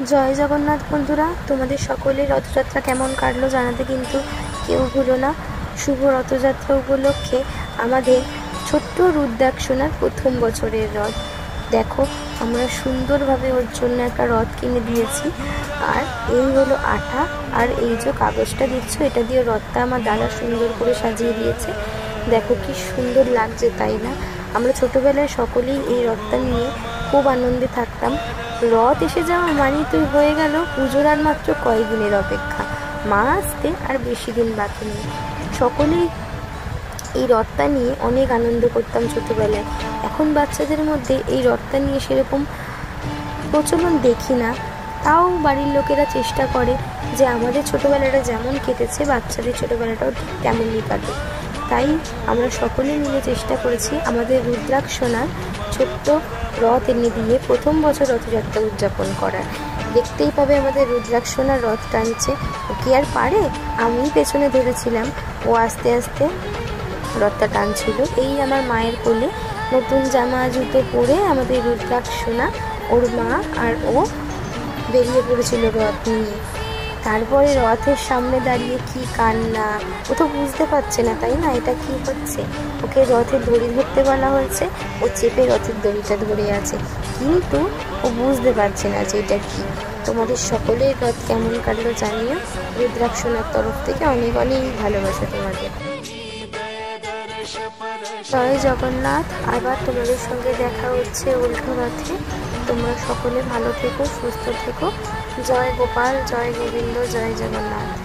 জয় জগন্নাথ বন্ধুরা, তোমাদের সকলের রথযাত্রা কেমন কাটলো জানাতে কিন্তু কেউ ভুলো না। শুভ রথযাত্রা উপলক্ষে আমাদের ছোট্ট রুদ্রাক্ষনার প্রথম বছরের রথ দেখো, আমরা সুন্দরভাবে ওর জন্য একটা রথ কিনে দিয়েছি। আর এই হলো আঠা, আর এই যে কাগজটা দেখছো, এটা দিয়ে রথটা আমার দাদা সুন্দর করে সাজিয়ে দিয়েছে। দেখো কি সুন্দর লাগছে, তাই না? আমরা ছোটোবেলায় সকলেই এই রথটা নিয়ে খুব আনন্দে থাকতাম। রথ এসে যাওয়া মানেই তো হয়ে গেল পুজোর আর মাত্র কয়েকদিনের অপেক্ষা, মা আসতে আর বেশি দিন বাকি নেই। সকলেই এই রথটা নিয়ে অনেক আনন্দ করতাম ছোটোবেলায়। এখন বাচ্চাদের মধ্যে এই রথটা নিয়ে সেরকম প্রচলন দেখি না, তাও বাড়ির লোকেরা চেষ্টা করে যে আমাদের ছোটোবেলাটা যেমন কেটেছে বাচ্চাদের ছোটোবেলাটাও ঠিক তেমনই কাটে। তাই আমরা সকলে মিলে চেষ্টা করেছি আমাদের রুদ্রাক্ষনার ছোট্ট রথ এনে দিয়ে প্রথম বছর রথযাত্রা উদযাপন করার। দেখতেই পাবে আমাদের রুদ্রাক্ষনার রথ টানছে, ও কি আর পারে, আমি পেছনে ধরেছিলাম, ও আস্তে আস্তে রথটা টানছিল। এই আমার মায়ের কোলে নতুন জামা জুতো পরে আমাদের রুদ্রাক্ষনা, ওর মা আর ও বেরিয়ে পড়েছিল রথ নিয়ে। তারপরে রথের সামনে দাঁড়িয়ে কি কান্না, ও তো বুঝতে পারছে না, তাই না, এটা কি হচ্ছে। ওকে রথের দড়ি ধরতে বলা হয়েছে, ও চেপে রথের দড়িটা ধরে আছে, কিন্তু ও বুঝতে পারছে না যে এটা কি। তোমাদের সকলের রথ কেমন কাটলো জানিও। রুদ্রাক্ষনার তরফ থেকে অনেক অনেক ভালোবাসা তোমাদের। জয় জগন্নাথ। আবার তোমাদের সঙ্গে দেখা হচ্ছে উল্টো রথে। তোমরা সকলে ভালো থেকো, সুস্থ থেকো। জয় গোপাল, জয় গোবিন্দ, জয় জগন্নাথ।